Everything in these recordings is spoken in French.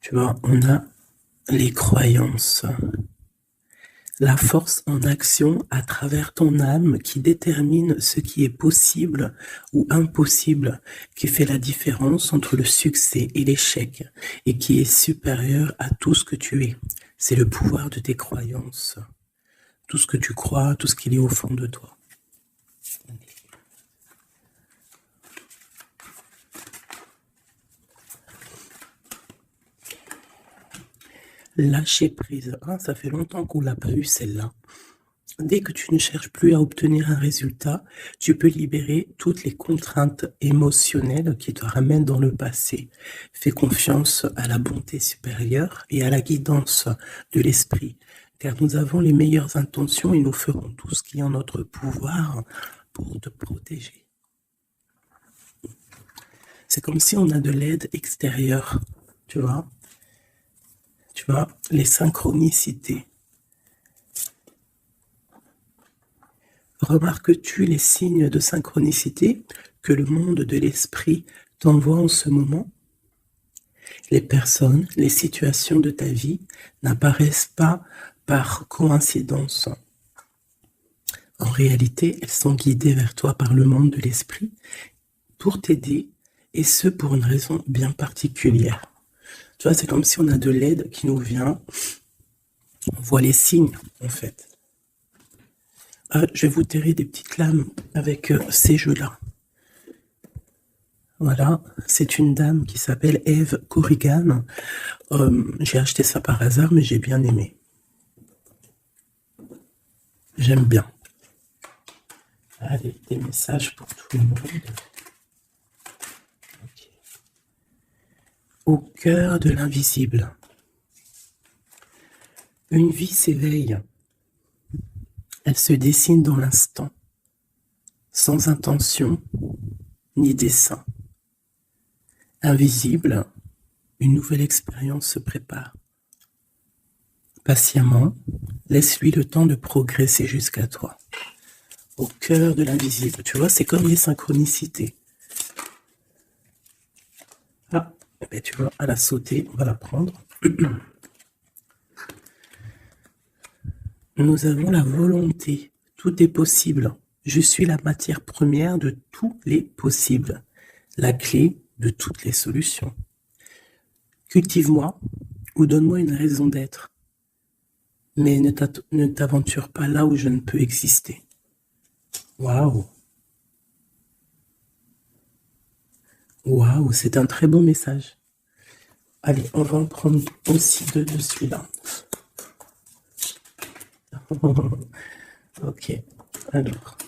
Tu vois, on a les croyances, la force en action à travers ton âme qui détermine ce qui est possible ou impossible, qui fait la différence entre le succès et l'échec et qui est supérieur à tout ce que tu es. C'est le pouvoir de tes croyances, tout ce que tu crois, tout ce qu'il y a au fond de toi. Lâcher prise. Ah, ça fait longtemps qu'on l'a pas eu celle-là. Dès que tu ne cherches plus à obtenir un résultat, tu peux libérer toutes les contraintes émotionnelles qui te ramènent dans le passé. Fais confiance à la bonté supérieure et à la guidance de l'esprit, car nous avons les meilleures intentions et nous ferons tout ce qui est en notre pouvoir pour te protéger. C'est comme si on a de l'aide extérieure, tu vois. Tu vois, les synchronicités. Remarques-tu les signes de synchronicité que le monde de l'esprit t'envoie en ce moment? Les personnes, les situations de ta vie n'apparaissent pas par coïncidence. En réalité, elles sont guidées vers toi par le monde de l'esprit pour t'aider, et ce pour une raison bien particulière. Tu vois, c'est comme si on a de l'aide qui nous vient. On voit les signes, en fait. Je vais vous terrer des petites lames avec ces jeux-là. Voilà, c'est une dame qui s'appelle Eve Corrigan. J'ai acheté ça par hasard, mais j'ai bien aimé. J'aime bien. Allez, des messages pour tout le monde. Okay. Au cœur de l'invisible. Une vie s'éveille. Elle se dessine dans l'instant, sans intention ni dessein. Invisible, une nouvelle expérience se prépare. Patiemment, laisse-lui le temps de progresser jusqu'à toi. Au cœur de l'invisible, tu vois, c'est comme les synchronicités. Ah, ben tu vois, elle a sauté, on va la prendre. Nous avons la volonté, tout est possible. Je suis la matière première de tous les possibles, la clé de toutes les solutions. Cultive-moi ou donne-moi une raison d'être, mais ne t'aventure pas là où je ne peux exister. Waouh! Waouh, c'est un très beau message. Allez, on va en prendre aussi deux de celui-là. Ok, alors,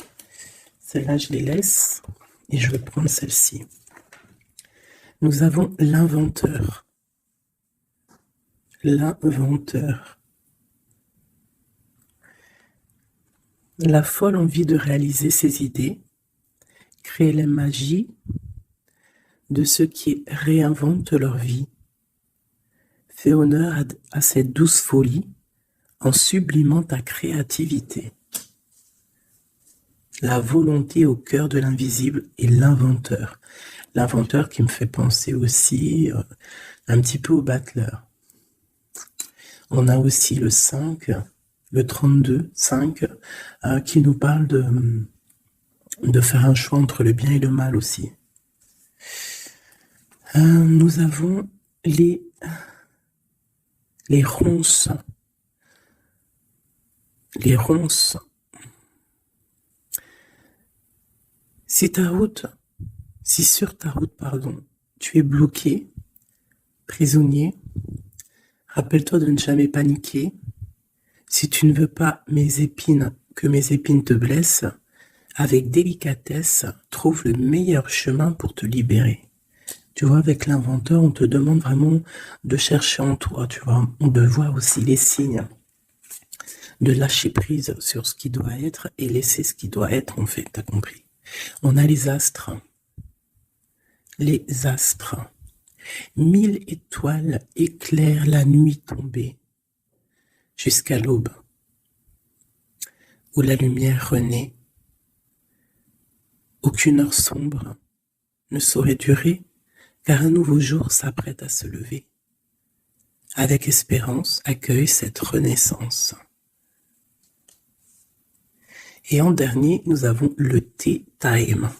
celle-là, je les laisse et je vais prendre celle-ci. Nous avons l'inventeur. L'inventeur. La folle envie de réaliser ses idées, créer la magie de ceux qui réinventent leur vie. Fais honneur à cette douce folie en sublimant ta créativité. La volonté au cœur de l'invisible et l'inventeur. L'inventeur qui me fait penser aussi un petit peu au battleur. On a aussi le 5, le 32, 5, qui nous parle de faire un choix entre le bien et le mal aussi. Nous avons les ronces. Les ronces. Si sur ta route, tu es bloqué, prisonnier, rappelle-toi de ne jamais paniquer. Si tu ne veux pas que mes épines te blessent, avec délicatesse, trouve le meilleur chemin pour te libérer. Tu vois, avec l'inventeur, on te demande vraiment de chercher en toi, tu vois, de voir aussi les signes, de lâcher prise sur ce qui doit être et laisser ce qui doit être, en fait, t'as compris. On a les astres. Les astres. 1000 étoiles éclairent la nuit tombée jusqu'à l'aube, où la lumière renaît. Aucune heure sombre ne saurait durer, car un nouveau jour s'apprête à se lever. avec espérance, accueille cette renaissance. Et en dernier, nous avons le tea time,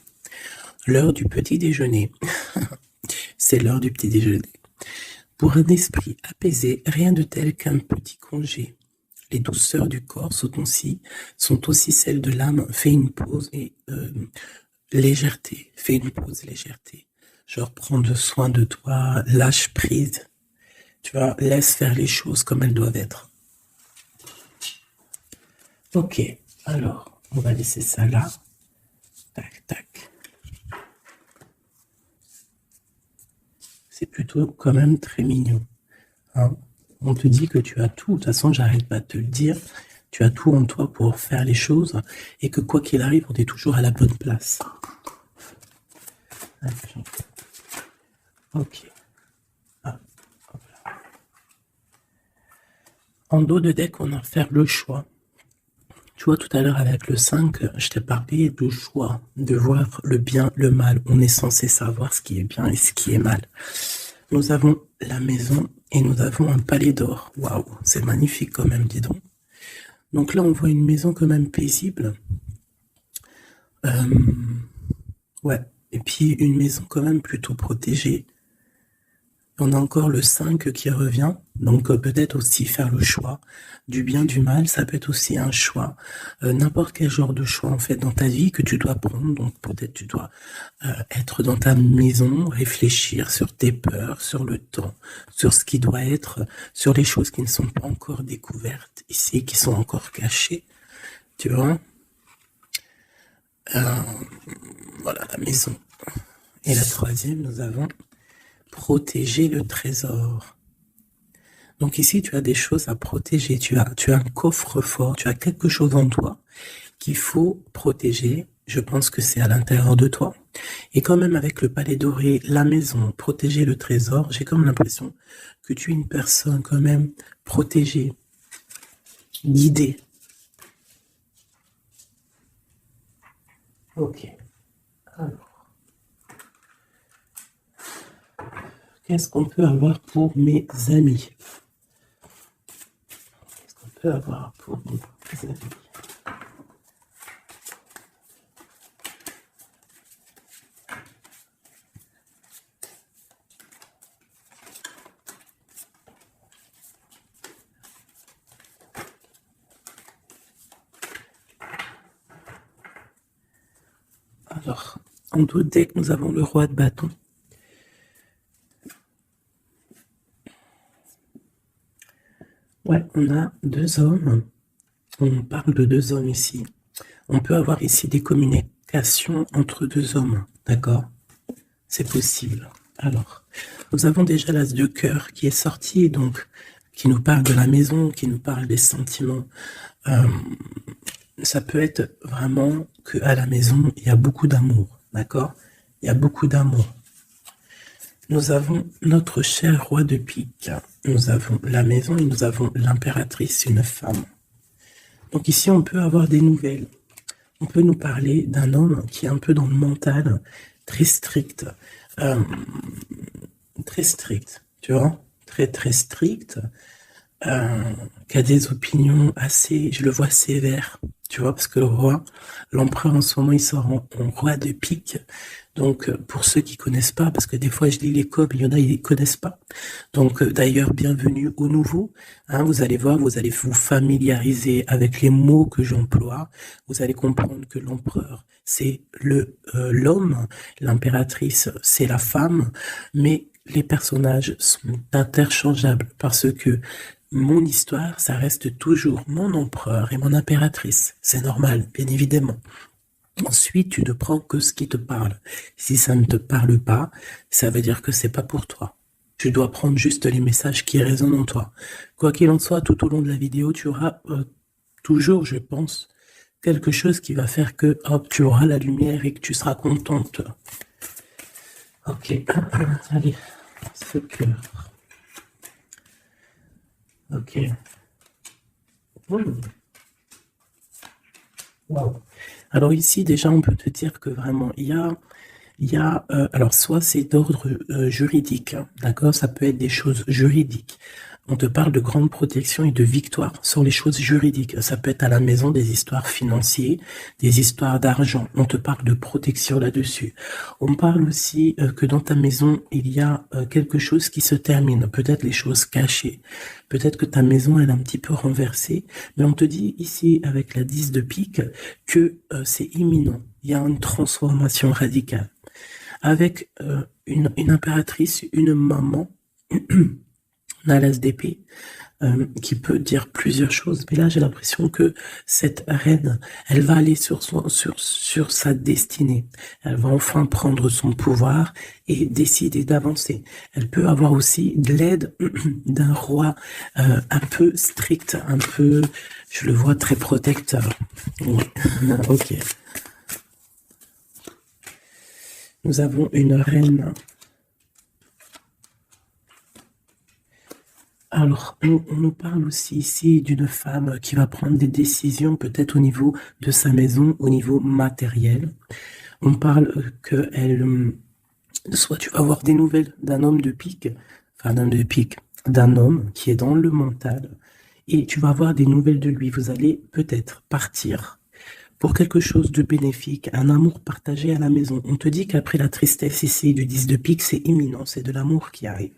l'heure du petit déjeuner. C'est l'heure du petit déjeuner. Pour un esprit apaisé, rien de tel qu'un petit congé. Les douceurs du corps sont aussi celles de l'âme. Fais une pause et légèreté. Fais une pause, légèreté. Genre, prendre soin de toi, lâche prise. Tu vois, laisse faire les choses comme elles doivent être. Ok, alors, on va laisser ça là. Tac, tac. C'est plutôt quand même très mignon. Hein, on te dit que tu as tout. De toute façon, j'arrête pas de te le dire. Tu as tout en toi pour faire les choses et que quoi qu'il arrive, on est toujours à la bonne place. Ok. Ah, en dos de deck, on va faire le choix. Tu vois, tout à l'heure avec le 5, je t'ai parlé du choix, de voir le bien, le mal. On est censé savoir ce qui est bien et ce qui est mal. Nous avons la maison et nous avons un palais d'or. Waouh, c'est magnifique quand même, dis donc. Donc là, on voit une maison quand même paisible. Ouais, et puis une maison quand même plutôt protégée. On a encore le 5 qui revient, donc peut-être aussi faire le choix du bien, du mal, ça peut être aussi un choix, n'importe quel genre de choix en fait dans ta vie que tu dois prendre, donc peut-être tu dois être dans ta maison, réfléchir sur tes peurs, sur le temps, sur ce qui doit être, sur les choses qui ne sont pas encore découvertes ici, qui sont encore cachées, tu vois. Voilà la maison. Et la troisième, nous avons protéger le trésor. Donc ici, tu as des choses à protéger. Tu as un coffre-fort, tu as quelque chose en toi qu'il faut protéger. Je pense que c'est à l'intérieur de toi. Et quand même avec le palais doré, la maison, protéger le trésor, j'ai comme l'impression que tu es une personne quand même protégée, guidée. Ok. Alors. Qu'est-ce qu'on peut avoir pour mes amis? Qu'est-ce qu'on peut avoir pour mes amis? Alors, en dos de deck, nous avons le roi de bâton. Ouais, on a deux hommes. On parle de deux hommes ici. On peut avoir ici des communications entre deux hommes, d'accord? C'est possible. Alors, nous avons déjà l'as de cœur qui est sorti, donc qui nous parle de la maison, qui nous parle des sentiments. Ça peut être vraiment qu'à la maison, il y a beaucoup d'amour, d'accord? Il y a beaucoup d'amour. Nous avons notre cher roi de pique. Nous avons la maison et nous avons l'impératrice, une femme. Donc ici, on peut avoir des nouvelles. On peut nous parler d'un homme qui est un peu dans le mental, très strict. Très strict, tu vois? Très, très strict. Qui a des opinions assez, je le vois sévère, tu vois, parce que le roi, l'empereur en ce moment, il sort en roi de pique. Donc, pour ceux qui connaissent pas, parce que des fois je lis les codes, il y en a, ils connaissent pas. Donc, d'ailleurs, bienvenue aux nouveaux. Hein, vous allez voir, vous allez vous familiariser avec les mots que j'emploie. Vous allez comprendre que l'empereur, c'est l'homme, l'impératrice, c'est la femme, mais les personnages sont interchangeables parce que mon histoire, ça reste toujours mon empereur et mon impératrice. C'est normal, bien évidemment. Ensuite, tu ne prends que ce qui te parle. Si ça ne te parle pas, ça veut dire que c'est pas pour toi. Tu dois prendre juste les messages qui résonnent en toi. Quoi qu'il en soit, tout au long de la vidéo, tu auras toujours, je pense, quelque chose qui va faire que hop, tu auras la lumière et que tu seras contente. Ok, allez, ce cœur. Ok. Wow. Alors ici, déjà, on peut te dire que vraiment, il y a alors soit c'est d'ordre juridique, hein, d'accord, ça peut être des choses juridiques, On te parle de grande protection et de victoire sur les choses juridiques. Ça peut être à la maison des histoires financières, des histoires d'argent. On te parle de protection là-dessus. On parle aussi que dans ta maison, il y a quelque chose qui se termine. Peut-être les choses cachées. Peut-être que ta maison, elle est un petit peu renversée. Mais on te dit ici, avec la 10 de pique, que c'est imminent. Il y a une transformation radicale. Avec une impératrice, une maman, on a l'as d'épée qui peut dire plusieurs choses. Mais là, j'ai l'impression que cette reine, elle va aller sur sa destinée. Elle va enfin prendre son pouvoir et décider d'avancer. Elle peut avoir aussi de l'aide d'un roi un peu strict, un peu, je le vois très protecteur. Oui. Ok. Nous avons une reine. Alors, on nous parle aussi ici d'une femme qui va prendre des décisions peut-être au niveau de sa maison, au niveau matériel. On parle soit tu vas avoir des nouvelles d'un homme de pique, d'un homme qui est dans le mental, et tu vas avoir des nouvelles de lui. Vous allez peut-être partir pour quelque chose de bénéfique, un amour partagé à la maison. On te dit qu'après la tristesse ici du 10 de pique, c'est imminent, c'est de l'amour qui arrive.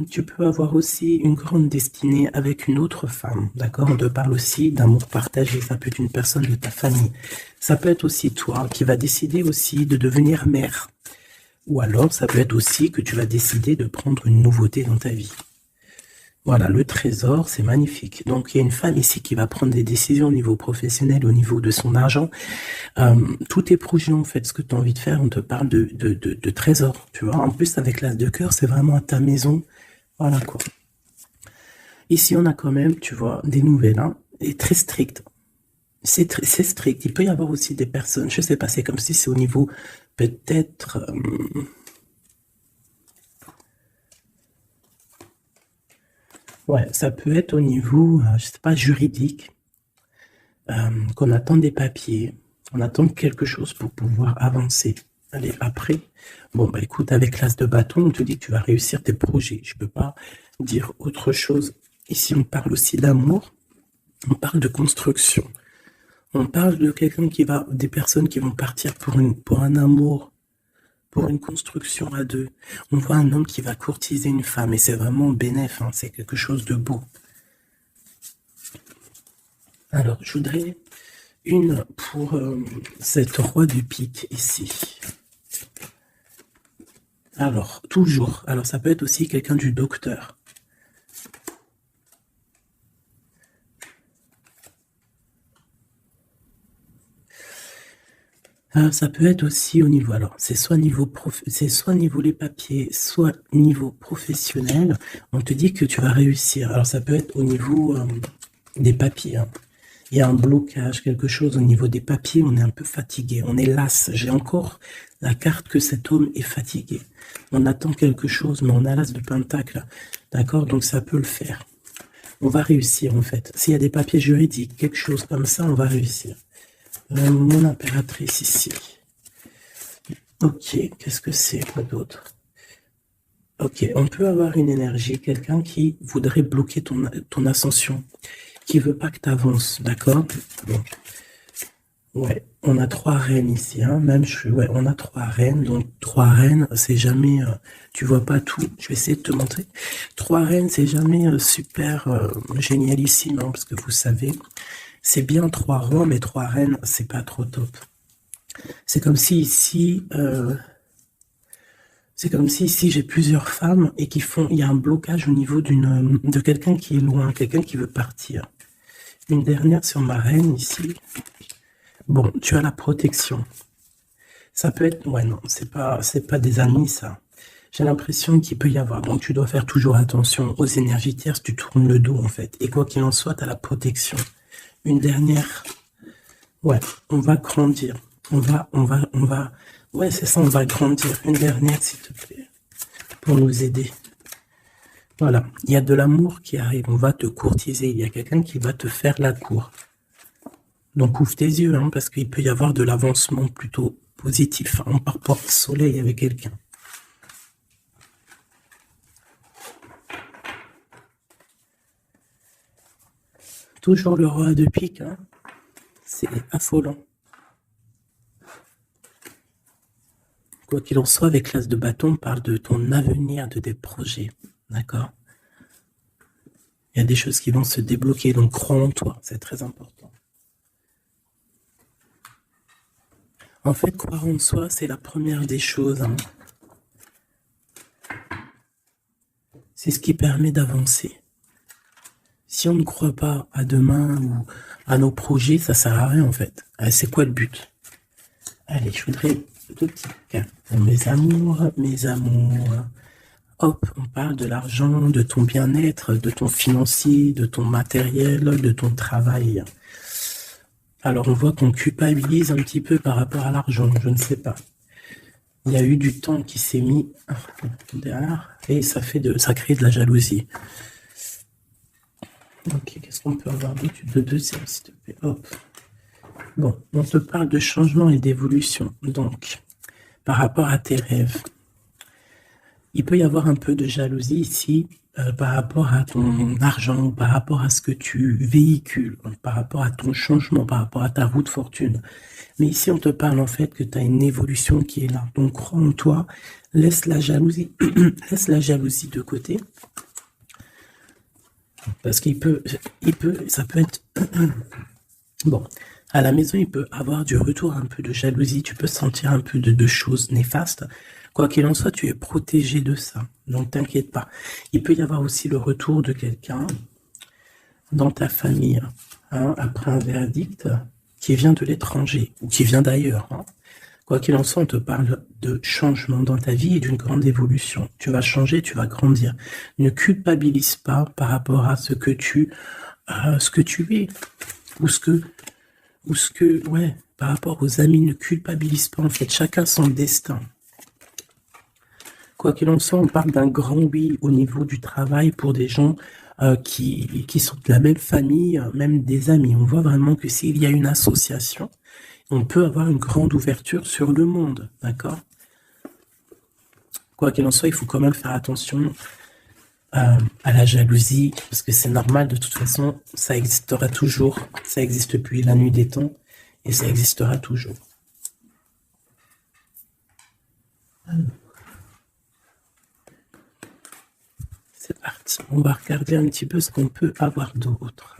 Tu peux avoir aussi une grande destinée avec une autre femme, d'accord? On te parle aussi d'amour partagé, ça peut être une personne de ta famille. Ça peut être aussi toi qui vas décider aussi de devenir mère. Ou alors, ça peut être aussi que tu vas décider de prendre une nouveauté dans ta vie. Voilà, le trésor, c'est magnifique. Donc, il y a une femme ici qui va prendre des décisions au niveau professionnel, au niveau de son argent. Tous tes projets, en fait, ce que tu as envie de faire, on te parle de trésor, tu vois. En plus, avec l'as de cœur, c'est vraiment à ta maison. Voilà, quoi. Ici, on a quand même, tu vois, des nouvelles, hein, et très strictes. C'est strict. Il peut y avoir aussi des personnes, je sais pas, c'est comme si c'est au niveau, peut-être... ouais, ça peut être au niveau, je sais pas, juridique, qu'on attend des papiers, on attend quelque chose pour pouvoir avancer. Allez, après, bon, bah écoute, avec l'as de bâton, on te dit que tu vas réussir tes projets. Je peux pas dire autre chose. Ici, on parle aussi d'amour, on parle de construction. On parle de quelqu'un des personnes qui vont partir pour un amour, pour une construction à deux. On voit un homme qui va courtiser une femme et c'est vraiment bénéf, hein, c'est quelque chose de beau. Alors, je voudrais une pour cette roi du pique ici. Alors, toujours. Alors, ça peut être aussi quelqu'un du docteur. Ça peut être aussi au niveau, alors c'est soit niveau les papiers, soit niveau professionnel. On te dit que tu vas réussir. Alors ça peut être au niveau des papiers. Hein. Il y a un blocage, quelque chose au niveau des papiers. On est un peu fatigué, on est las. J'ai encore la carte que cet homme est fatigué. On attend quelque chose, mais on a l'as de pentacle. D'accord, donc ça peut le faire. On va réussir en fait. S'il y a des papiers juridiques, quelque chose comme ça, on va réussir. Mon impératrice ici. Ok, qu'est-ce que c'est quoi d'autre? Ok, on peut avoir une énergie, quelqu'un qui voudrait bloquer ton ascension, qui veut pas que tu avances, d'accord? Bon. Ouais, on a 3 reines ici, hein, ouais, on a 3 reines, donc 3 reines, c'est jamais, tu vois pas tout, je vais essayer de te montrer. 3 reines, c'est jamais super génialissime, hein, parce que vous savez, c'est bien 3 rois, mais 3 reines, c'est pas trop top. C'est comme si ici, j'ai plusieurs femmes et il y a un blocage au niveau de quelqu'un qui est loin, quelqu'un qui veut partir. Une dernière sur ma reine ici. Bon, tu as la protection. Ça peut être, ouais, non, c'est pas des amis, ça. J'ai l'impression qu'il peut y avoir. Donc, tu dois faire toujours attention aux énergies tierces. Tu tournes le dos, en fait. Et quoi qu'il en soit, tu as la protection. Une dernière. Ouais, on va grandir. Ouais, c'est ça, on va grandir. Une dernière, s'il te plaît. Pour nous aider. Voilà. Il y a de l'amour qui arrive. On va te courtiser. Il y a quelqu'un qui va te faire la cour. Donc, ouvre tes yeux, hein, parce qu'il peut y avoir de l'avancement plutôt positif. Hein. On part porte-soleil avec quelqu'un. Toujours le roi de pique, hein. C'est affolant. Quoi qu'il en soit, avec l'as de bâton, on parle de ton avenir, de tes projets. D'accord? Il y a des choses qui vont se débloquer, donc crois en toi, c'est très important. En fait, croire en soi, c'est la première des choses, hein. C'est ce qui permet d'avancer. Si on ne croit pas à demain ou à nos projets, ça sert à rien en fait. C'est quoi le but? Allez, je voudrais 2 petits cartes. Mes amours, mes amours. Hop, on parle de l'argent, de ton bien-être, de ton financier, de ton matériel, de ton travail. Alors on voit qu'on culpabilise un petit peu par rapport à l'argent, je ne sais pas. Il y a eu du temps qui s'est mis derrière et ça crée de la jalousie. Ok, qu'est-ce qu'on peut avoir d'autre de deuxième, s'il te plaît? Hop. Bon, on te parle de changement et d'évolution. Donc, par rapport à tes rêves, il peut y avoir un peu de jalousie ici par rapport à ton argent, par rapport à ce que tu véhicules, par rapport à ton changement, par rapport à ta route fortune. Mais ici, on te parle en fait que tu as une évolution qui est là. Donc, crois en toi, laisse la jalousie, laisse la jalousie de côté. Parce ça peut être... Bon, à la maison, il peut avoir du retour un peu de jalousie, tu peux sentir un peu de choses néfastes. Quoi qu'il en soit, tu es protégé de ça, donc t'inquiète pas. Il peut y avoir aussi le retour de quelqu'un dans ta famille, hein, après un verdict qui vient de l'étranger, ou qui vient d'ailleurs. Hein. Quoi qu'il en soit, on te parle de changement dans ta vie et d'une grande évolution. Tu vas changer, tu vas grandir. Ne culpabilise pas par rapport à ce que tu es, ouais, par rapport aux amis, ne culpabilise pas. En fait, chacun son destin. Quoi qu'il en soit, on parle d'un grand oui au niveau du travail pour des gens qui sont de la même famille, même des amis. On voit vraiment que s'il y a une association, on peut avoir une grande ouverture sur le monde, d'accord? Quoi qu'il en soit, il faut quand même faire attention à la jalousie, parce que c'est normal, de toute façon, ça existera toujours. Ça existe depuis la nuit des temps, et ça existera toujours. Alors. C'est parti, on va regarder un petit peu ce qu'on peut avoir d'autre.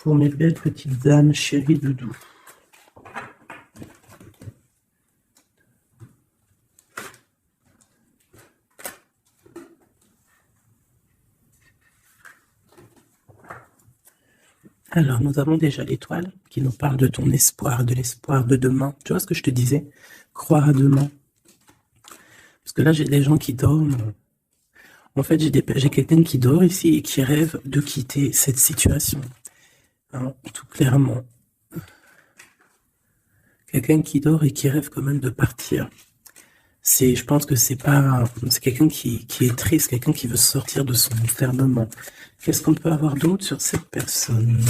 Pour mes belles petites âmes, chéries doudou. Alors, nous avons déjà l'étoile qui nous parle de ton espoir, de l'espoir de demain. Tu vois ce que je te disais? Croire à demain. Parce que là, j'ai des gens qui dorment. En fait, j'ai quelqu'un qui dort ici et qui rêve de quitter cette situation. Hein, tout clairement. Quelqu'un qui dort et qui rêve quand même de partir. Je pense que c'est quelqu'un qui est triste, quelqu'un qui veut sortir de son enfermement. Qu'est-ce qu'on peut avoir d'autre sur cette personne?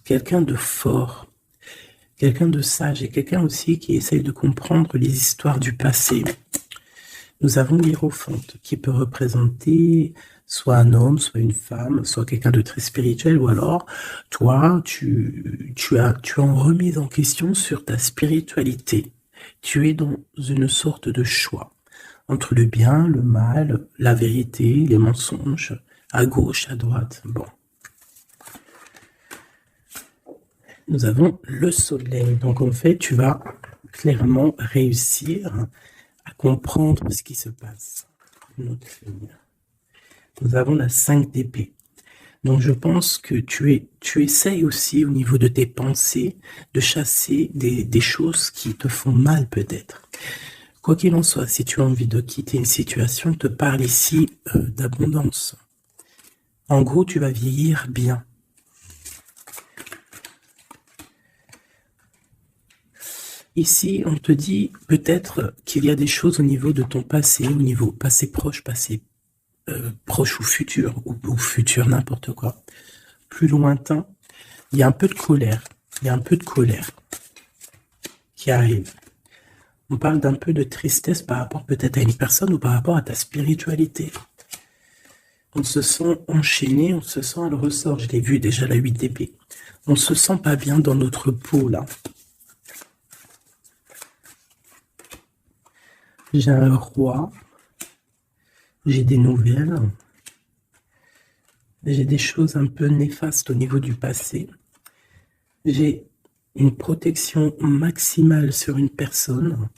Quelqu'un de fort, quelqu'un de sage et quelqu'un aussi qui essaye de comprendre les histoires du passé. Nous avons l'Hiérophante qui peut représenter soit un homme, soit une femme, soit quelqu'un de très spirituel, ou alors toi, tu es en remise en question sur ta spiritualité. Tu es dans une sorte de choix entre le bien, le mal, la vérité, les mensonges, à gauche, à droite. Bon. Nous avons le soleil. Donc en fait, tu vas clairement réussir à comprendre ce qui se passe. Nous avons la 5 d'épée. Donc je pense que tu essayes aussi au niveau de tes pensées de chasser des choses qui te font mal peut-être. Quoi qu'il en soit, si tu as envie de quitter une situation, je te parle ici d'abondance. En gros, tu vas vieillir bien. Ici, on te dit peut-être qu'il y a des choses au niveau de ton passé, au niveau passé proche ou futur, ou futur, n'importe quoi, plus lointain, il y a un peu de colère, qui arrive. On parle d'un peu de tristesse par rapport peut-être à une personne ou par rapport à ta spiritualité. On se sent enchaîné, on se sent, elle ressort. Je l'ai vu déjà, la 8 d'épée. On se sent pas bien dans notre peau, là. J'ai un roi. J'ai des nouvelles. J'ai des choses un peu néfastes au niveau du passé. J'ai une protection maximale sur une personne.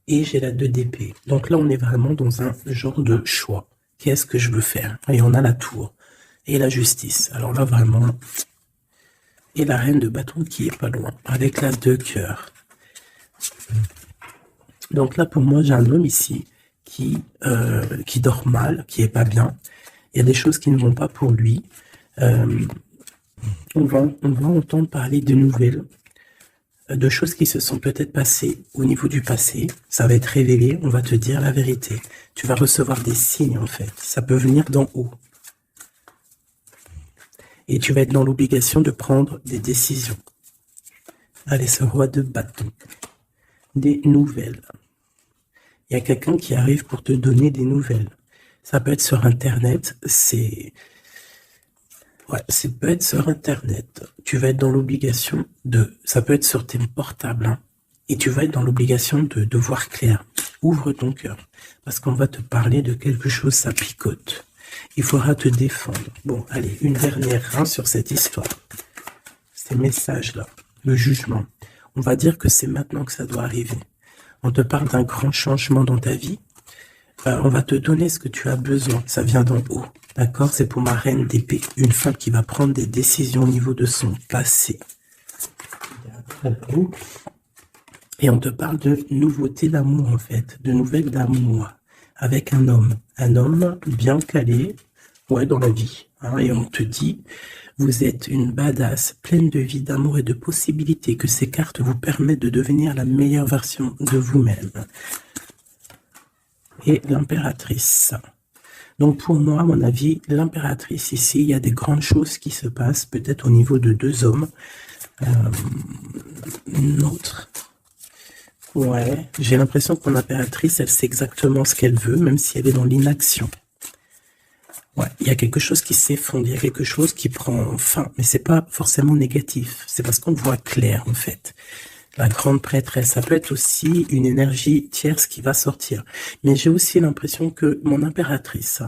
Et j'ai la 2 d'épée. Donc là, on est vraiment dans un genre de choix. Qu'est-ce que je veux faire? Et on a la tour. Et la justice. Alors là, vraiment... Et la reine de bâton qui est pas loin. Avec l'as de cœur. Donc là, pour moi, j'ai un homme ici qui dort mal, qui est pas bien. Il y a des choses qui ne vont pas pour lui. On va entendre parler de nouvelles, de choses qui se sont peut-être passées au niveau du passé. Ça va être révélé, on va te dire la vérité. Tu vas recevoir des signes, en fait. Ça peut venir d'en haut. Et tu vas être dans l'obligation de prendre des décisions. Allez, ce roi de bâton. Des nouvelles. Il y a quelqu'un qui arrive pour te donner des nouvelles. Ça peut être sur Internet, Ouais, ça peut être sur Internet. Tu vas être dans l'obligation de... Ça peut être sur tes portables. Hein, et tu vas être dans l'obligation de voir clair. Ouvre ton cœur. Parce qu'on va te parler de quelque chose, ça picote. Il faudra te défendre. Bon, allez, une dernière hein, sur cette histoire. Ces messages-là. Le jugement. On va dire que c'est maintenant que ça doit arriver. On te parle d'un grand changement dans ta vie. On va te donner ce que tu as besoin. Ça vient d'en haut. D'accord? C'est pour ma reine d'épée. Une femme qui va prendre des décisions au niveau de son passé. Et on te parle de nouveautés d'amour, en fait. De nouvelles d'amour. Avec un homme. Un homme bien calé. Ouais, dans la vie. Hein, et on te dit, vous êtes une badass, pleine de vie, d'amour et de possibilités. Que ces cartes vous permettent de devenir la meilleure version de vous-même. Et l'impératrice. Donc pour moi, à mon avis, l'impératrice ici, il y a des grandes choses qui se passent, peut-être au niveau de 2 hommes. Une autre. Ouais, j'ai l'impression que mon impératrice, elle sait exactement ce qu'elle veut, même si elle est dans l'inaction. Ouais, il y a quelque chose qui s'effondre, il y a quelque chose qui prend fin, mais c'est pas forcément négatif, c'est parce qu'on voit clair en fait. La grande prêtresse, ça peut être aussi une énergie tierce qui va sortir. Mais j'ai aussi l'impression que mon impératrice,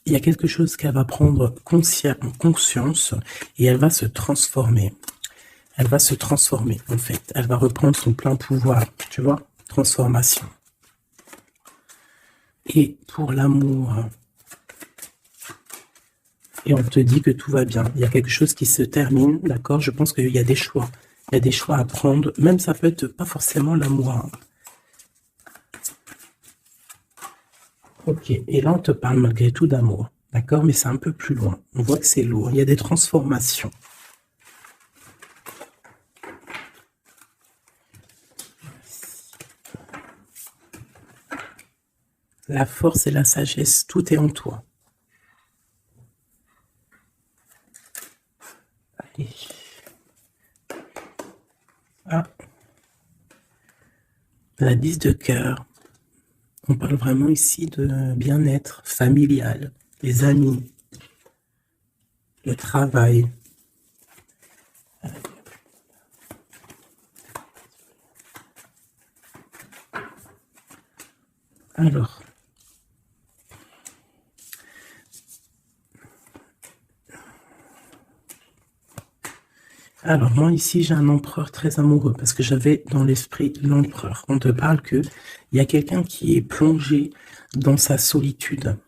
il y a quelque chose qu'elle va prendre conscience et elle va se transformer. Elle va se transformer, en fait. Elle va reprendre son plein pouvoir, tu vois, transformation. Et pour l'amour, et on te dit que tout va bien. Il y a quelque chose qui se termine, d'accord? Je pense qu'il y a des choix. Il y a des choix à prendre, même ça peut être pas forcément l'amour. Hein. Ok, et là on te parle malgré tout d'amour, d'accord? Mais c'est un peu plus loin. On voit que c'est lourd, il y a des transformations. La force et la sagesse, tout est en toi. Allez. Ah. La 10 de cœur. On parle vraiment ici de bien-être familial, les amis, le travail. Alors moi ici j'ai un empereur très amoureux parce que j'avais dans l'esprit l'empereur. On te parle que il y a quelqu'un qui est plongé dans sa solitude,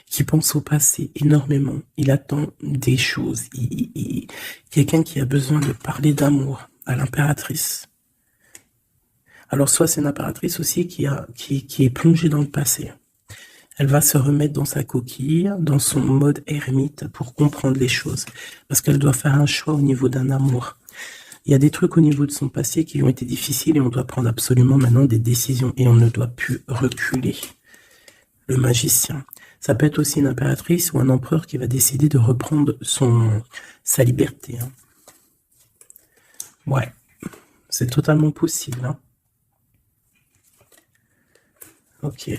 qui pense au passé énormément. Il attend des choses. Quelqu'un qui a besoin de parler d'amour à l'impératrice. Alors soit c'est une impératrice aussi qui est plongée dans le passé. Elle va se remettre dans sa coquille, dans son mode ermite pour comprendre les choses. Parce qu'elle doit faire un choix au niveau d'un amour. Il y a des trucs au niveau de son passé qui ont été difficiles et on doit prendre absolument maintenant des décisions. Et on ne doit plus reculer. Le magicien. Ça peut être aussi une impératrice ou un empereur qui va décider de reprendre sa liberté. Hein. Ouais, c'est totalement possible. Hein. Ok.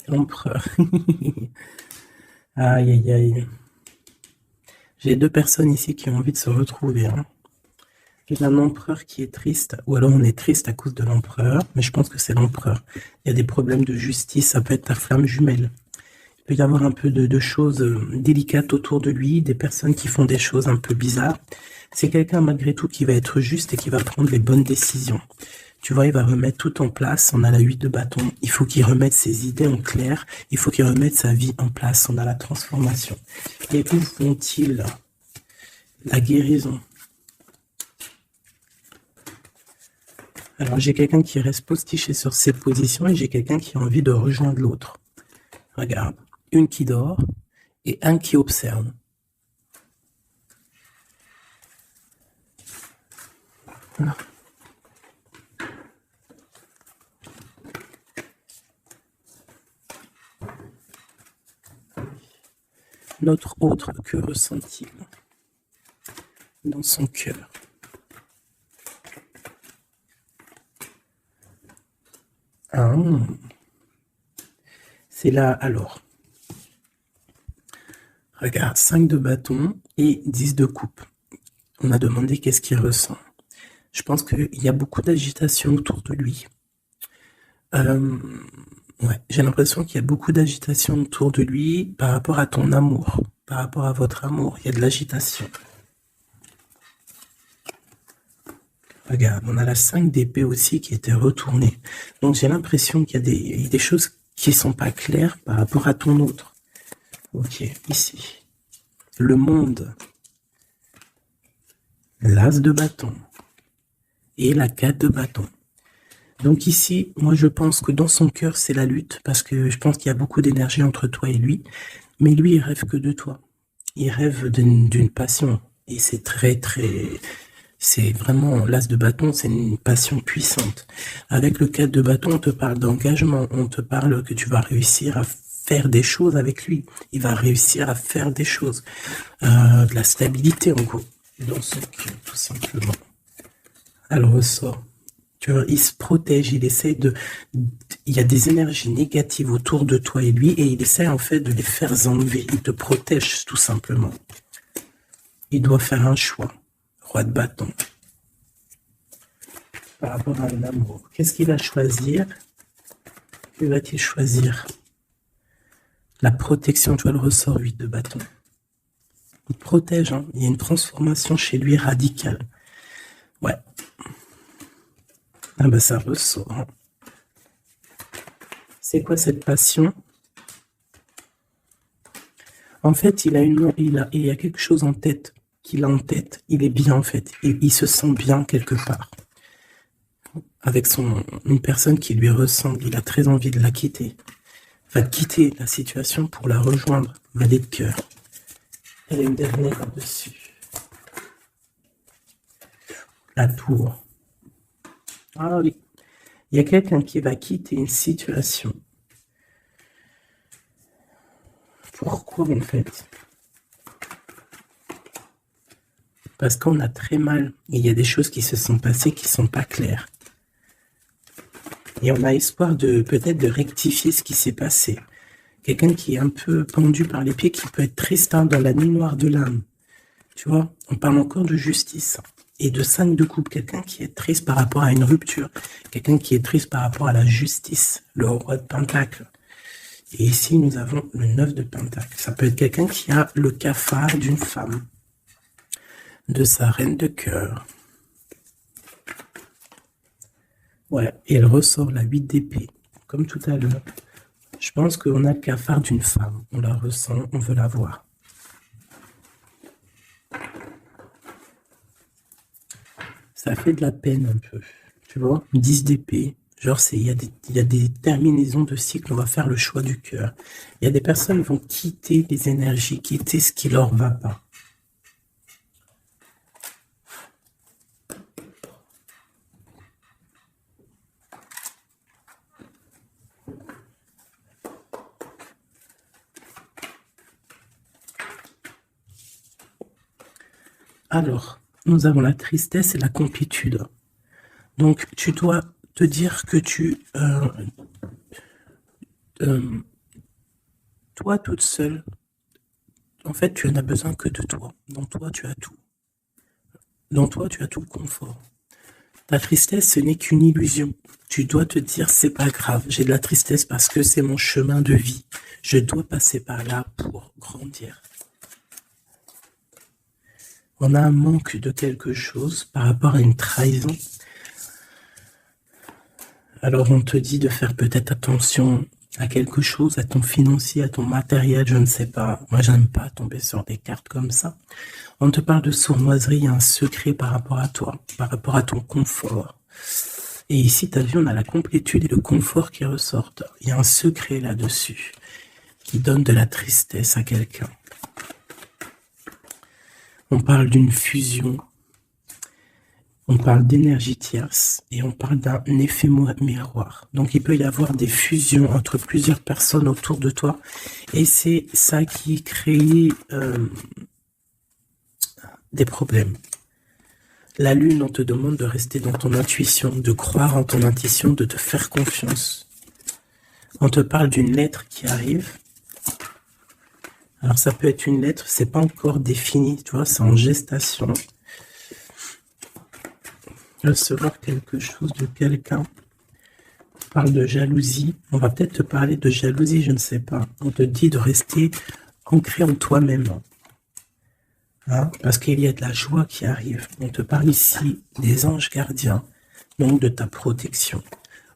L'empereur. Aïe, aïe, aïe. J'ai deux personnes ici qui ont envie de se retrouver. Hein. Il y a un empereur qui est triste, ou alors on est triste à cause de l'empereur, mais je pense que c'est l'empereur. Il y a des problèmes de justice, ça peut être ta flamme jumelle. Il peut y avoir un peu de choses délicates autour de lui, des personnes qui font des choses un peu bizarres. C'est quelqu'un malgré tout qui va être juste et qui va prendre les bonnes décisions. Tu vois, il va remettre tout en place. On a la 8 de bâton. Il faut qu'il remette ses idées en clair. Il faut qu'il remette sa vie en place. On a la transformation. Et où font-ils la guérison? Alors, j'ai quelqu'un qui reste postiché sur ses positions et j'ai quelqu'un qui a envie de rejoindre l'autre. Regarde. Une qui dort et un qui observe. Voilà. Notre autre, que ressent-il dans son cœur? C'est là, alors. Regarde, 5 de bâton et 10 de coupe. On a demandé qu'est-ce qu'il ressent. Je pense qu'il y a beaucoup d'agitation autour de lui. Ouais, j'ai l'impression qu'il y a beaucoup d'agitation autour de lui par rapport à ton amour, par rapport à votre amour. Il y a de l'agitation. Regarde, on a la 5 d'épée aussi qui était retournée. Donc j'ai l'impression qu'il y a des choses qui sont pas claires par rapport à ton autre. Ok, ici. Le monde. L'as de bâton. Et la 4 de bâton. Donc ici, moi je pense que dans son cœur, c'est la lutte, parce que je pense qu'il y a beaucoup d'énergie entre toi et lui. Mais lui, il rêve que de toi. Il rêve d'une passion. Et c'est c'est vraiment l'as de bâton, c'est une passion puissante. Avec le 4 de bâton, on te parle d'engagement, on te parle que tu vas réussir à faire des choses avec lui. Il va réussir à faire des choses. De la stabilité, en gros, dans son cœur, tout simplement. Elle ressort. Tu vois, il se protège, il essaie il y a des énergies négatives autour de toi et lui, et il essaie en fait de les faire enlever. Il te protège, tout simplement. Il doit faire un choix. Roi de bâton. Par rapport à l'amour. Qu'est-ce qu'il va choisir? Que va-t-il choisir? La protection, tu vois, le ressort 8 de bâton. Il protège, hein. Il y a une transformation chez lui radicale. Ouais. Ah ben ça ressort. Hein. C'est quoi cette passion? En fait, il y a quelque chose en tête, qu'il a en tête. Il est bien en fait. Il se sent bien quelque part. Avec une personne qui lui ressemble. Il a très envie de la quitter. Va quitter la situation pour la rejoindre. Valet de cœur. Elle a une dernière là-dessus. La tour. Ah oui. Il y a quelqu'un qui va quitter une situation. Pourquoi en fait? Parce qu'on a très mal. Et il y a des choses qui se sont passées qui ne sont pas claires. Et on a espoir peut-être de rectifier ce qui s'est passé. Quelqu'un qui est un peu pendu par les pieds, qui peut être triste dans la nuit noire de l'âme. Tu vois, on parle encore de justice. Et de 5 de coupe, quelqu'un qui est triste par rapport à une rupture. Quelqu'un qui est triste par rapport à la justice. Le roi de pentacle. Et ici, nous avons le 9 de pentacle. Ça peut être quelqu'un qui a le cafard d'une femme. De sa reine de cœur. Ouais, et elle ressort la 8 d'épée. Comme tout à l'heure. Je pense qu'on a le cafard d'une femme. On la ressent, on veut la voir. Ça fait de la peine un peu. Tu vois, 10 d'épée. Genre, il y a des terminaisons de cycle. On va faire le choix du cœur. Il y a des personnes qui vont quitter les énergies, quitter ce qui leur va pas. Alors, nous avons la tristesse et la complétude. Donc, tu dois te dire que Toi, toute seule, en fait, tu n'as besoin que de toi. Dans toi, tu as tout. Dans toi, tu as tout le confort. Ta tristesse, ce n'est qu'une illusion. Tu dois te dire, c'est pas grave, j'ai de la tristesse parce que c'est mon chemin de vie. Je dois passer par là pour grandir. On a un manque de quelque chose par rapport à une trahison. Alors on te dit de faire peut-être attention à quelque chose, à ton financier, à ton matériel, je ne sais pas. Moi, j'aime pas tomber sur des cartes comme ça. On te parle de sournoiserie, il y a un secret par rapport à toi, par rapport à ton confort. Et ici, tu as vu, on a la complétude et le confort qui ressortent. Il y a un secret là-dessus qui donne de la tristesse à quelqu'un. On parle d'une fusion, on parle d'énergie tierce et on parle d'un effet miroir. Donc il peut y avoir des fusions entre plusieurs personnes autour de toi et c'est ça qui crée des problèmes. La lune, on te demande de rester dans ton intuition, de croire en ton intuition, de te faire confiance. On te parle d'une lettre qui arrive. Alors ça peut être une lettre, c'est pas encore défini, tu vois, c'est en gestation. Recevoir quelque chose de quelqu'un. On parle de jalousie. On va peut-être te parler de jalousie, je ne sais pas. On te dit de rester ancré en toi-même. Hein, parce qu'il y a de la joie qui arrive. On te parle ici des anges gardiens, donc de ta protection.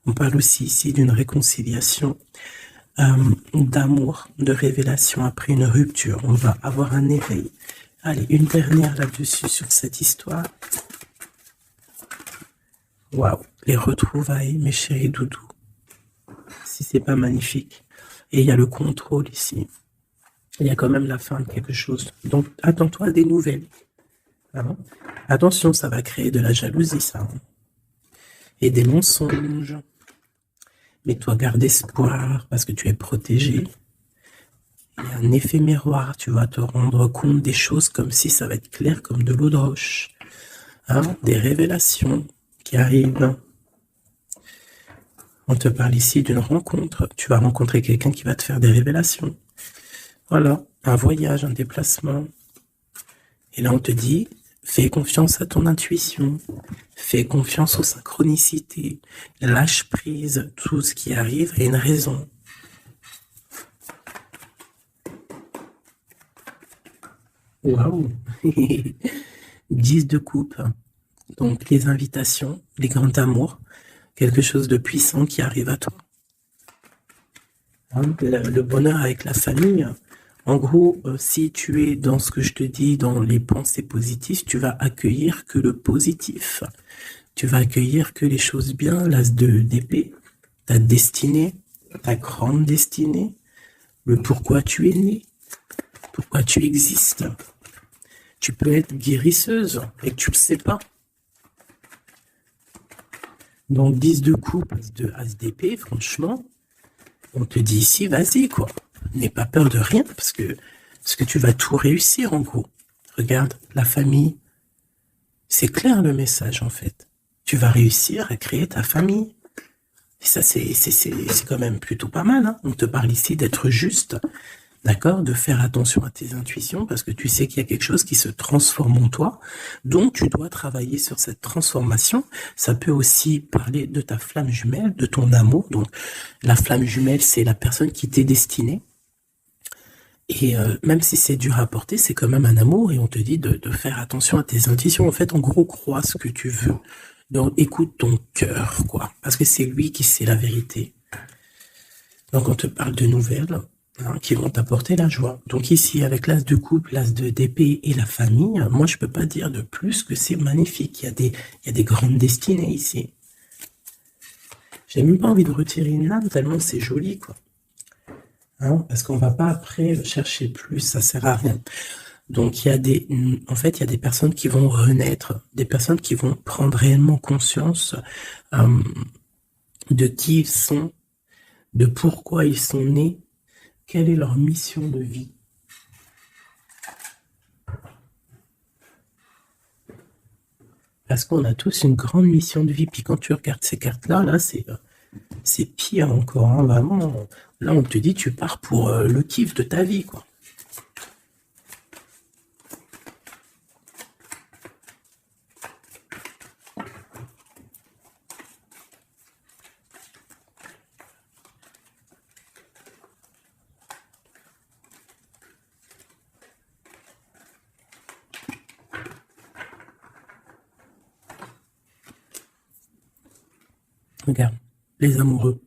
On parle aussi ici d'une réconciliation, d'amour, de révélation après une rupture. On va avoir un éveil. Allez, une dernière là-dessus sur cette histoire. Waouh, les retrouvailles, mes chéris doudous. Si c'est pas magnifique. Et il y a le contrôle ici. Il y a quand même la fin de quelque chose. Donc, attends-toi à des nouvelles. Hein? Attention, ça va créer de la jalousie, ça. Hein? Et des mensonges. Mais toi, garde espoir, parce que tu es protégé. Il y a un effet miroir. Tu vas te rendre compte des choses comme si ça va être clair comme de l'eau de roche. Hein? Des révélations qui arrivent. On te parle ici d'une rencontre. Tu vas rencontrer quelqu'un qui va te faire des révélations. Voilà, un voyage, un déplacement. Et là, on te dit, fais confiance à ton intuition, fais confiance aux synchronicités, lâche prise, tout ce qui arrive a une raison. Waouh 10 de coupe, donc les invitations, les grands amours, quelque chose de puissant qui arrive à toi. Hein, le bonheur avec la famille. En gros, si tu es dans ce que je te dis, dans les pensées positives, tu vas accueillir que le positif. Tu vas accueillir que les choses bien, l'as d'épée, ta destinée, ta grande destinée, le pourquoi tu es né, pourquoi tu existes. Tu peux être guérisseuse et que tu le sais pas. Donc 10 de coupe, as d'épée, franchement, on te dit ici, vas-y quoi. N'aie pas peur de rien parce que tu vas tout réussir en gros. Regarde, la famille, c'est clair le message en fait. Tu vas réussir à créer ta famille. Et ça, c'est quand même plutôt pas mal. Hein. On te parle ici d'être juste, d'accord, de faire attention à tes intuitions parce que tu sais qu'il y a quelque chose qui se transforme en toi. Donc, tu dois travailler sur cette transformation. Ça peut aussi parler de ta flamme jumelle, de ton amour. Donc, la flamme jumelle, c'est la personne qui t'est destinée. Et même si c'est dur à porter, c'est quand même un amour et on te dit de faire attention à tes intuitions. En fait, en gros, crois ce que tu veux. Donc, écoute ton cœur, quoi. Parce que c'est lui qui sait la vérité. Donc, on te parle de nouvelles qui vont t'apporter la joie. Donc ici, avec l'as de coupe, l'as d'épée et la famille, moi, je peux pas dire de plus que c'est magnifique. Il y a des grandes destinées ici. J'ai même pas envie de retirer une lame tellement c'est joli, quoi. Hein, parce qu'on va pas après chercher plus, ça sert à rien. Donc il y a en fait, il y a des personnes qui vont renaître, des personnes qui vont prendre réellement conscience de qui ils sont, de pourquoi ils sont nés, quelle est leur mission de vie. Parce qu'on a tous une grande mission de vie. Puis quand tu regardes ces cartes-là, là, C'est pire encore, hein, vraiment. Là, on te dit, tu pars pour le kiff de ta vie, quoi. Regarde, les amoureux.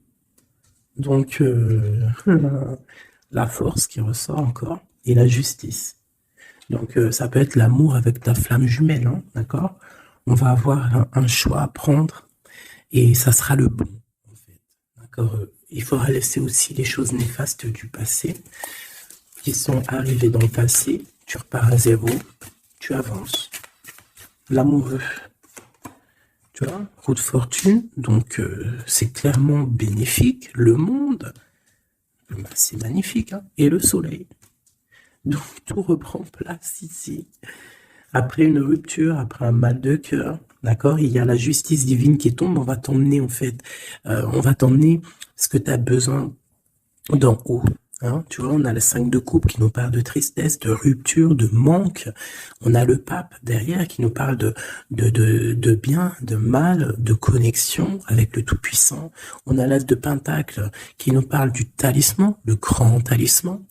Donc, la force qui ressort encore et la justice. Donc, ça peut être l'amour avec ta flamme jumelle, hein, d'accord? On va avoir un choix à prendre et ça sera le bon, en fait. D'accord? Il faudra laisser aussi les choses néfastes du passé qui sont arrivées dans le passé. Tu repars à zéro, tu avances. L'amoureux, tu vois, roue de fortune, donc c'est clairement bénéfique. Le monde, bah, c'est magnifique, hein. Et le soleil. Donc tout reprend place ici. Après une rupture, après un mal de cœur, d'accord, il y a la justice divine qui tombe, on va t'emmener en fait, on va t'emmener ce que tu as besoin d'en haut. Hein, tu vois, on a le 5 de coupe qui nous parle de tristesse, de rupture, de manque. On a le pape derrière qui nous parle de bien, de mal, de connexion avec le Tout-Puissant. On a l'as de Pentacle qui nous parle du talisman, le grand talisman.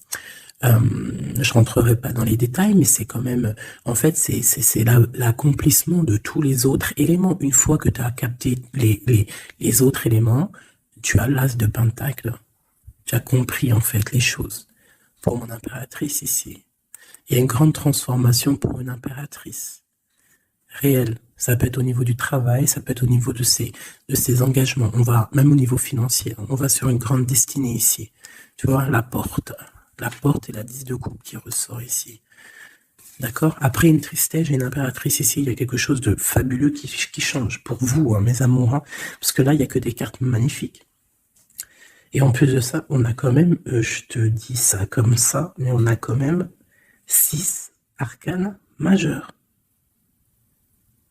Je rentrerai pas dans les détails, mais c'est quand même, en fait, c'est l'accomplissement de tous les autres éléments. Une fois que tu as capté les autres éléments, tu as l'as de Pentacle. Tu as compris, en fait, les choses. Pour mon impératrice ici, il y a une grande transformation pour une impératrice. Réelle. Ça peut être au niveau du travail, ça peut être au niveau de ses engagements. On va, même au niveau financier, on va sur une grande destinée ici. Tu vois, la porte. La porte et la 10 de coupe qui ressort ici. D'accord? Après une tristesse, j'ai une impératrice ici, il y a quelque chose de fabuleux qui change pour vous, hein, mes amours, hein, parce que là, il n'y a que des cartes magnifiques. Et en plus de ça, on a quand même, je te dis ça comme ça, mais on a quand même 6 arcanes majeurs.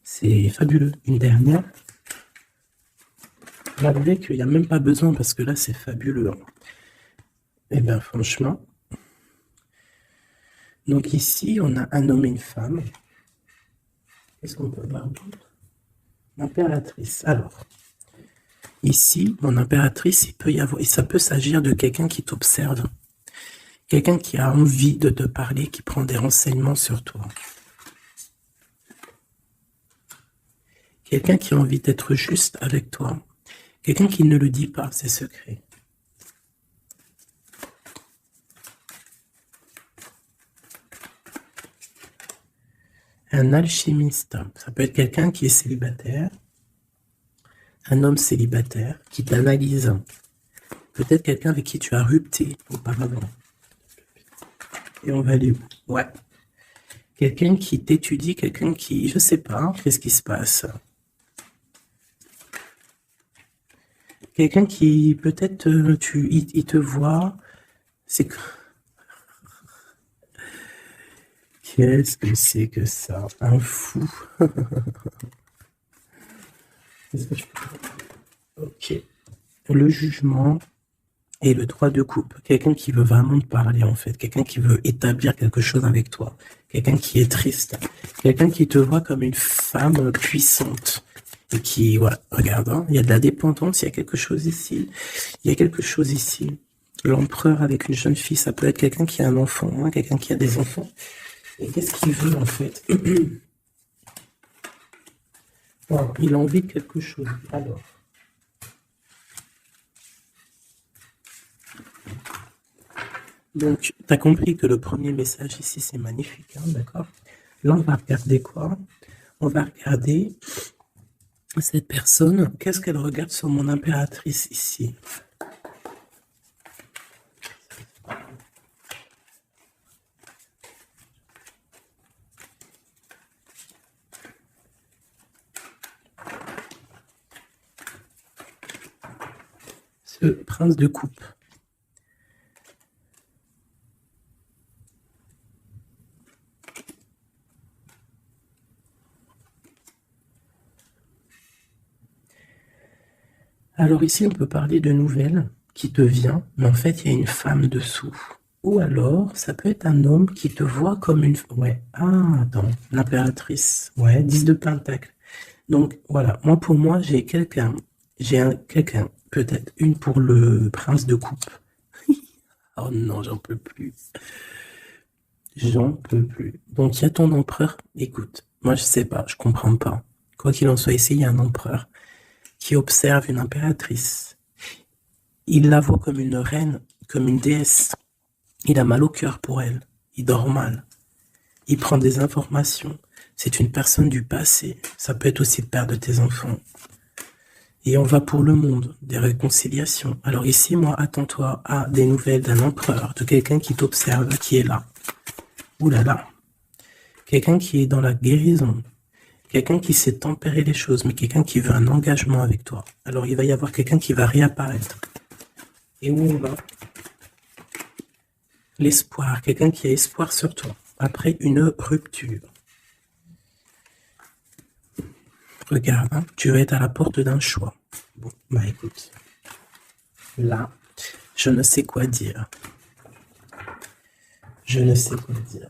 C'est fabuleux. Une dernière. Malgré qu'il n'y a même pas besoin, parce que là, c'est fabuleux. Hein. Eh bien, franchement. Donc ici, on a un homme et une femme. Qu'est-ce qu'on peut voir d'autre? L'impératrice. Alors, ici, mon impératrice, il peut y avoir, et ça peut s'agir de quelqu'un qui t'observe. Quelqu'un qui a envie de te parler, qui prend des renseignements sur toi. Quelqu'un qui a envie d'être juste avec toi. Quelqu'un qui ne le dit pas, ses secrets. Un alchimiste, ça peut être quelqu'un qui est célibataire, un homme célibataire qui t'analyse. Peut-être quelqu'un avec qui tu as rupté auparavant. Et on va aller où? Ouais. Quelqu'un qui t'étudie, quelqu'un qui, je sais pas, hein, qu'est-ce qui se passe? Quelqu'un qui, peut-être, il te voit, c'est que... Qu'est-ce que c'est que ça? Un fou. Qu'est-ce que je peux... Ok. Le jugement et le droit de coupe. Quelqu'un qui veut vraiment te parler, en fait. Quelqu'un qui veut établir quelque chose avec toi. Quelqu'un qui est triste. Quelqu'un qui te voit comme une femme puissante. Et qui, voilà, regarde, hein, il y a de la dépendance, il y a quelque chose ici. Il y a quelque chose ici. L'empereur avec une jeune fille, ça peut être quelqu'un qui a un enfant, hein, quelqu'un qui a des enfants. Et qu'est-ce qu'il veut, en fait? Wow, il a envie de quelque chose. Alors. Donc, tu as compris que le premier message ici, c'est magnifique, hein, d'accord? Là, on va regarder quoi? On va regarder cette personne. Qu'est-ce qu'elle regarde sur mon impératrice ici? Ce prince de coupe. Alors ici, on peut parler de nouvelles qui te vient, mais en fait, il y a une femme dessous. Ou alors, ça peut être un homme qui te voit comme une... Ouais, ah, attends, l'impératrice. Ouais, 10 de Pentacle. Donc, voilà, moi, pour moi, j'ai quelqu'un. Quelqu'un, peut-être une pour le prince de coupe. Oh non, j'en peux plus. J'en peux plus. Donc, il y a ton empereur. Écoute, moi, je sais pas, je comprends pas. Quoi qu'il en soit, ici, il y a un empereur qui observe une impératrice. Il la voit comme une reine, comme une déesse. Il a mal au cœur pour elle. Il dort mal. Il prend des informations. C'est une personne du passé. Ça peut être aussi le père de tes enfants. Et on va pour le monde, des réconciliations. Alors ici, moi, attends-toi à des nouvelles d'un empereur, de quelqu'un qui t'observe, qui est là. Ouh là là. Quelqu'un qui est dans la guérison. Quelqu'un qui sait tempérer les choses, mais quelqu'un qui veut un engagement avec toi. Alors il va y avoir quelqu'un qui va réapparaître. Et où on va? L'espoir, quelqu'un qui a espoir sur toi, après une rupture. Regarde, hein, tu vas être à la porte d'un choix. Bon, bah écoute, là, je ne sais quoi dire. Je ne sais quoi dire.